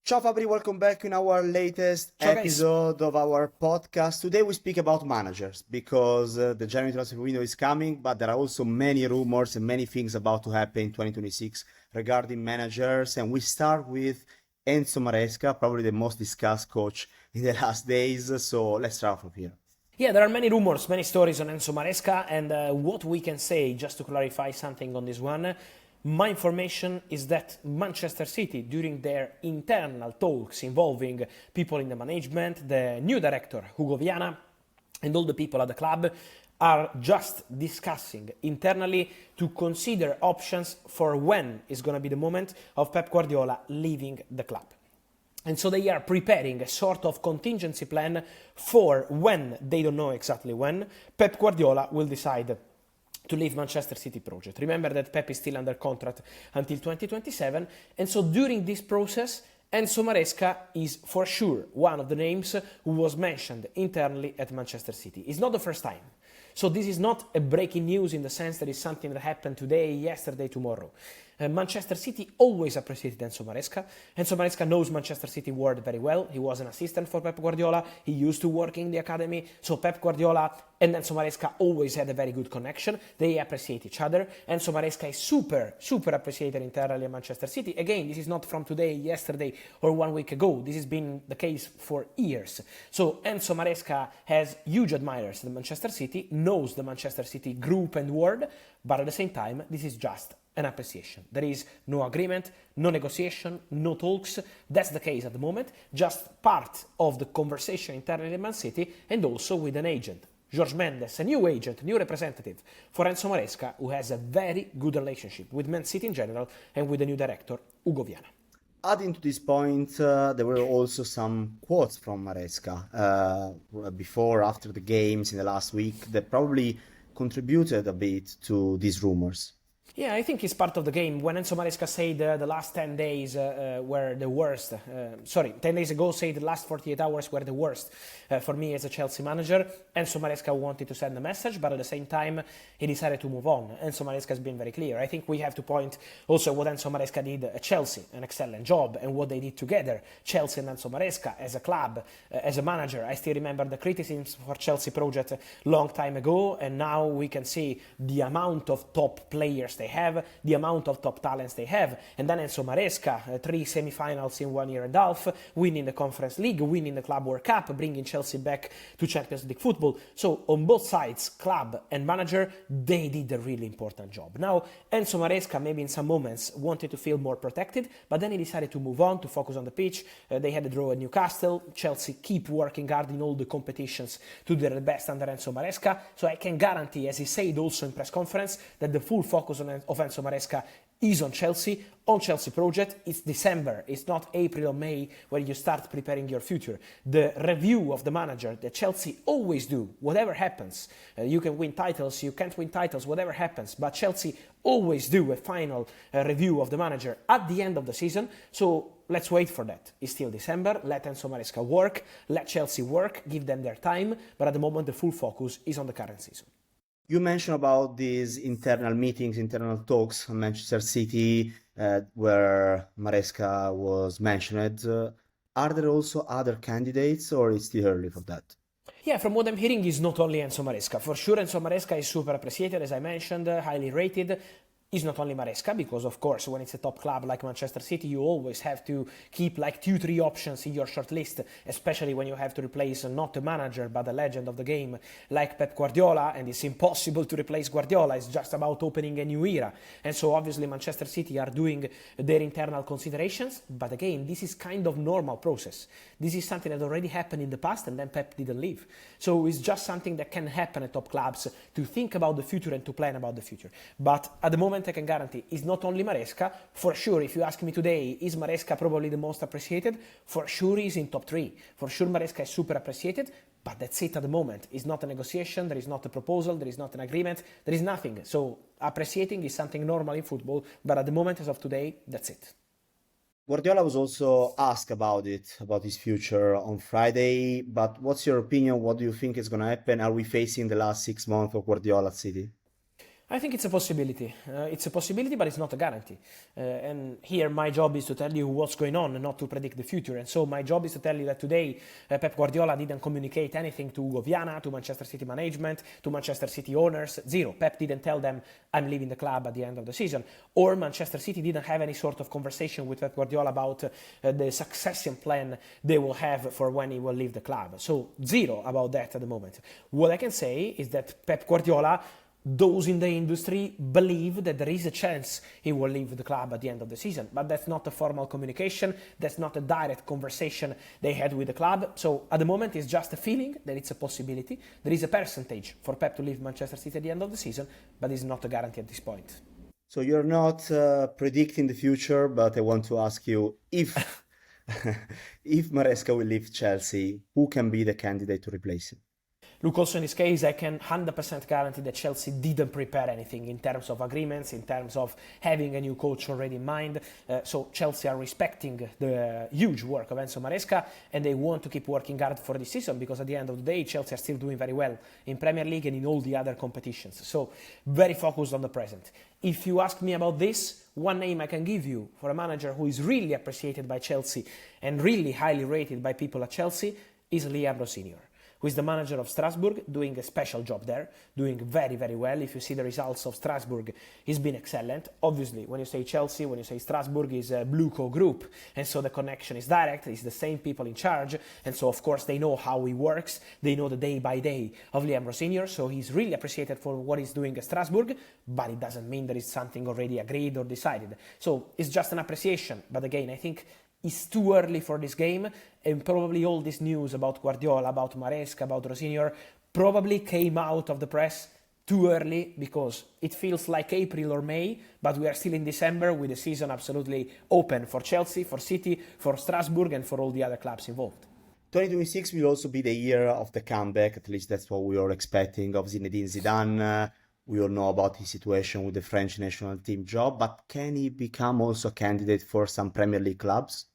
Ciao Fabri, welcome back in our latest Ciao guys. episode of our podcast. Today we speak about managers because the January transfer window is coming, but there are also many rumors and many things about to happen in 2026 regarding managers. And we start with Enzo Maresca, probably the most discussed coach in the last days. So let's start from here. Yeah, there are many rumors, many stories on Enzo Maresca, and what we can say, just to clarify something on this one, my information is that Manchester City, during their internal talks involving people in the management, the new director, Hugo Viana, and all the people at the club, are just discussing internally to consider options for when is going to be the moment of Pep Guardiola leaving the club. And so they are preparing a sort of contingency plan for when, they don't know exactly when, Pep Guardiola will decide to leave Manchester City project. Remember that Pep is still under contract until 2027, and so during this process, Enzo Maresca is for sure one of the names who was mentioned internally at Manchester City. It's not the first time. So this is not a breaking news in the sense that it's something that happened today, yesterday, tomorrow. Manchester City always appreciated Enzo Maresca. Enzo Maresca knows Manchester City world very well. He was an assistant for Pep Guardiola. He used to work in the academy. So Pep Guardiola and Enzo Maresca always had a very good connection. They appreciate each other. Enzo Maresca is super appreciated internally at Manchester City. Again, this is not from today, yesterday, or 1 week ago. This has been the case for years. So Enzo Maresca has huge admirers at Manchester City, knows the Manchester City group and world, but at the same time, this is just an appreciation. There is no agreement, no negotiation, no talks. That's the case at the moment, just part of the conversation internally in Man City and also with an agent. Jorge Mendes, a new agent, new representative for Enzo Maresca, who has a very good relationship with Man City in general and with the new director, Hugo Viana. Adding to this point, there were also some quotes from Maresca before, after the games in the last week that probably contributed a bit to these rumors. Yeah, I think it's part of the game. When Enzo Maresca said the last 10 days were the worst, 10 days ago said the last 48 hours were the worst for me as a Chelsea manager, Enzo Maresca wanted to send a message, but at the same time, he decided to move on. Enzo Maresca has been very clear. I think we have to point also what Enzo Maresca did at Chelsea, an excellent job, and what they did together, Chelsea and Enzo Maresca, as a club, as a manager. I still remember the criticisms for Chelsea project a long time ago, and now we can see the amount of top players they have, the amount of top talents they have, and then Enzo Maresca, 3 semi-finals in 1 year and a half, winning the Conference League, winning the Club World Cup, bringing Chelsea back to Champions League football. So on both sides, club and manager, they did a really important job. Now, Enzo Maresca maybe in some moments wanted to feel more protected, but then he decided to move on, to focus on the pitch. They had a draw at Newcastle. Chelsea keep working hard in all the competitions to do their best under Enzo Maresca. So I can guarantee, as he said also in press conference, that the full focus of Enzo Maresca is on Chelsea project. It's December, it's not April or May where you start preparing your future. The review of the manager that Chelsea always do, whatever happens, you can win titles, you can't win titles, whatever happens, but Chelsea always do a final review of the manager at the end of the season. So let's wait for that. It's still December, let Enzo Maresca work, let Chelsea work, give them their time, but at the moment the full focus is on the current season. You mentioned about these internal meetings, internal talks in Manchester City, where Maresca was mentioned. Are there also other candidates, or it's still early for that? Yeah, from what I'm hearing, is not only Enzo Maresca. For sure, Enzo Maresca is super appreciated, as I mentioned, highly rated. Is not only Maresca, because of course when it's a top club like Manchester City, you always have to keep like 2-3 options in your short list, especially when you have to replace not a manager but a legend of the game like Pep Guardiola, and it's impossible to replace Guardiola. It's just about opening a new era. And so obviously Manchester City are doing their internal considerations, but again, this is kind of normal process. This is something that already happened in the past and then Pep didn't leave. So it's just something that can happen at top clubs, to think about the future and to plan about the future. But at the moment I can guarantee is not only Maresca. For sure, if you ask me today, is Maresca probably the most appreciated? For sure he's in top 3. For sure Maresca is super appreciated, but that's it at the moment. It's not a negotiation, there is not a proposal, there is not an agreement, there is nothing. So appreciating is something normal in football, but at the moment as of today, that's it. Guardiola was also asked about it, about his future on Friday, but what's your opinion? What do you think is going to happen? Are we facing the last 6 months of Guardiola at City? I think it's a possibility. It's a possibility, but it's not a guarantee. And here, my job is to tell you what's going on and not to predict the future. And so, my job is to tell you that today, Pep Guardiola didn't communicate anything to Hugo Viana, to Manchester City management, to Manchester City owners. Zero. Pep didn't tell them, I'm leaving the club at the end of the season. Or Manchester City didn't have any sort of conversation with Pep Guardiola about the succession plan they will have for when he will leave the club. So, zero about that at the moment. What I can say is that Pep Guardiola, those in the industry believe that there is a chance he will leave the club at the end of the season, but that's not a formal communication, that's not a direct conversation they had with the club. So at the moment it's just a feeling that it's a possibility. There is a percentage for Pep to leave Manchester City at the end of the season, but it's not a guarantee at this point. So you're not predicting the future, but I want to ask you if if Maresca will leave Chelsea, who can be the candidate to replace him? Look, also in this case, I can 100% guarantee that Chelsea didn't prepare anything in terms of agreements, in terms of having a new coach already in mind. So Chelsea are respecting the huge work of Enzo Maresca, and they want to keep working hard for this season, because at the end of the day, Chelsea are still doing very well in Premier League and in all the other competitions. So very focused on the present. If you ask me about this, one name I can give you for a manager who is really appreciated by Chelsea and really highly rated by people at Chelsea is Liam Senior, who is the manager of Strasbourg, doing a special job there, doing very, very well. If you see the results of Strasbourg, he's been excellent. Obviously, when you say Chelsea, when you say Strasbourg, is a Blueco group, and so the connection is direct, it's the same people in charge, and so of course they know how he works, they know the day by day of Liam Senior, so he's really appreciated for what he's doing at Strasbourg, but it doesn't mean that it's something already agreed or decided. So it's just an appreciation, but again, I think it's too early for this game, and probably all this news about Guardiola, about Maresca, about Rosenior probably came out of the press too early, because it feels like April or May, but we are still in December with the season absolutely open for Chelsea, for City, for Strasbourg, and for all the other clubs involved. 2026 will also be the year of the comeback, at least that's what we are expecting, of Zinedine Zidane. We all know about his situation with the French national team job, but can he become also a candidate for some Premier League clubs?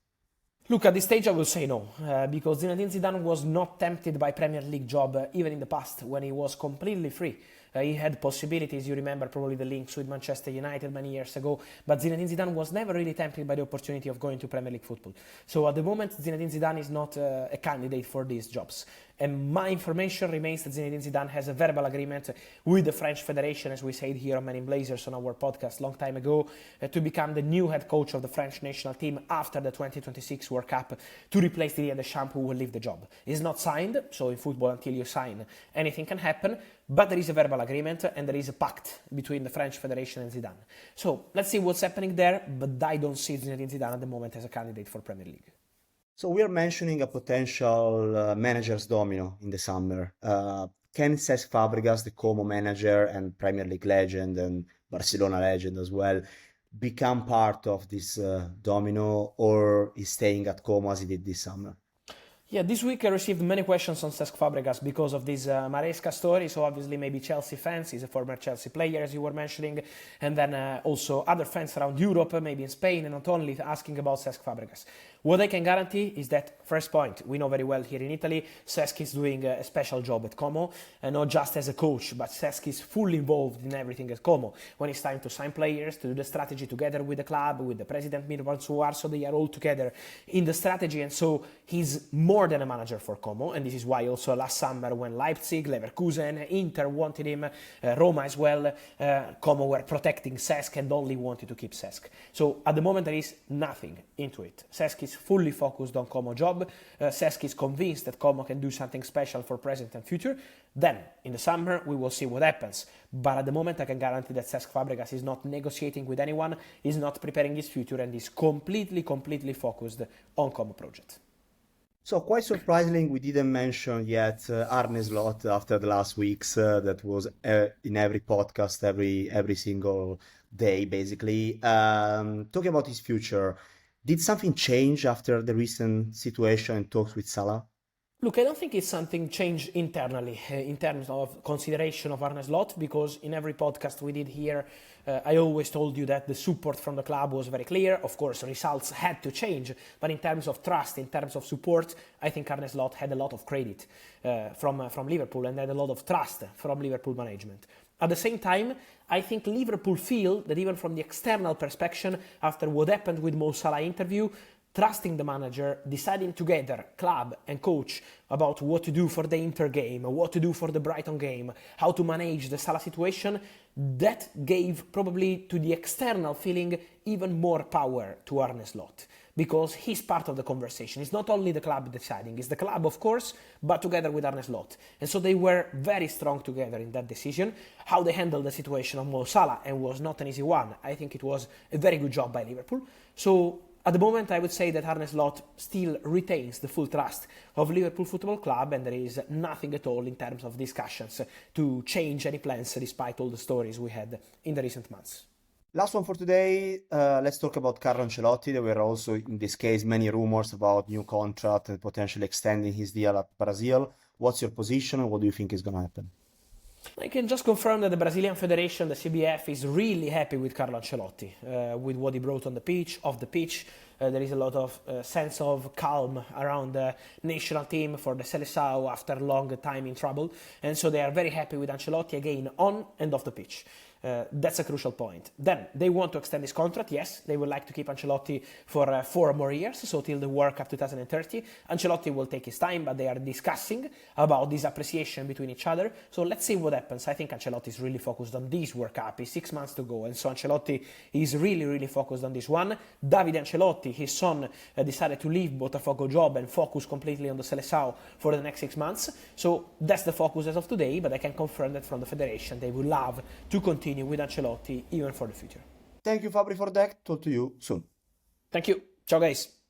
Look, at this stage I will say no, because Zinedine Zidane was not tempted by Premier League job even in the past, when he was completely free. He had possibilities, you remember probably the links with Manchester United many years ago, but Zinedine Zidane was never really tempted by the opportunity of going to Premier League football. So at the moment, Zinedine Zidane is not a candidate for these jobs. And my information remains that Zinedine Zidane has a verbal agreement with the French Federation, as we said here on Men in Blazers on our podcast long time ago, to become the new head coach of the French national team after the 2026 World Cup, to replace Didier Deschamps, who will leave the job. It's not signed, so in football until you sign, anything can happen, but there is a verbal agreement and there is a pact between the French Federation and Zidane. So let's see what's happening there, but I don't see Zinedine Zidane at the moment as a candidate for Premier League. So we are mentioning a potential manager's domino in the summer. Can Cesc Fabregas, the Como manager and Premier League legend and Barcelona legend as well, become part of this domino, or is staying at Como as he did this summer? Yeah, this week I received many questions on Cesc Fabregas because of this Maresca story. So obviously maybe Chelsea fans, he's a former Chelsea player as you were mentioning, and then also other fans around Europe, maybe in Spain, and not only, asking about Cesc Fabregas. What I can guarantee is that, first point, we know very well here in Italy, Cesc is doing a special job at Como, and not just as a coach, but Cesc is fully involved in everything at Como. When it's time to sign players, to do the strategy together with the club, with the president Mirvan Suar, so they are all together in the strategy, and so he's more than a manager for Como, and this is why also last summer when Leipzig, Leverkusen, Inter wanted him, Roma as well, Como were protecting Cesc and only wanted to keep Cesc. So at the moment there is nothing into it. Cesc is fully focused on Como job. Cesc is convinced that Como can do something special for present and future. Then in the summer we will see what happens. But at the moment I can guarantee that Cesc Fabregas is not negotiating with anyone, is not preparing his future, and is completely focused on Como project. So quite surprisingly, we didn't mention yet Arne Slot after the last weeks. That was in every podcast, every single day, basically. Talking about his future, did something change after the recent situation and talks with Salah? Look, I don't think it's something changed internally in terms of consideration of Arne Slot, because in every podcast we did here, I always told you that the support from the club was very clear. Of course, results had to change, but in terms of trust, in terms of support, I think Arne Slot had a lot of credit from Liverpool and had a lot of trust from Liverpool management. At the same time, I think Liverpool feel that even from the external perspective, after what happened with Mo Salah interview, trusting the manager, deciding together, club and coach, about what to do for the Inter game, what to do for the Brighton game, how to manage the Salah situation, that gave probably to the external feeling even more power to Arne Slot. Because he's part of the conversation. It's not only the club deciding, it's the club, of course, but together with Arne Slot. And so they were very strong together in that decision. How they handled the situation of Mo Salah, and was not an easy one. I think it was a very good job by Liverpool. So at the moment, I would say that Arne Slot still retains the full trust of Liverpool Football Club, and there is nothing at all in terms of discussions to change any plans despite all the stories we had in the recent months. Last one for today, let's talk about Carlo Ancelotti. There were also, in this case, many rumors about new contract and potentially extending his deal at Brazil. What's your position and what do you think is going to happen? I can just confirm that the Brazilian Federation, the CBF, is really happy with Carlo Ancelotti, with what he brought on the pitch, off the pitch. There is a lot of sense of calm around the national team for the Seleção after a long time in trouble. And so they are very happy with Ancelotti, again, on and off the pitch. That's a crucial point. Then they want to extend his contract. Yes, they would like to keep Ancelotti for 4 more years, so till the World Cup 2030. Ancelotti will take his time, but they are discussing about this appreciation between each other. So let's see what happens. I think Ancelotti is really focused on this World Cup. It's 6 months to go, and so Ancelotti is really focused on this one. Davide Ancelotti, his son, decided to leave Botafogo job and focus completely on the Seleção for the next 6 months. So that's the focus as of today, but I can confirm that from the Federation they would love to continue with Ancelotti even for the future. Thank you, Fabri, for that. Talk to you soon. Thank you. Ciao, guys.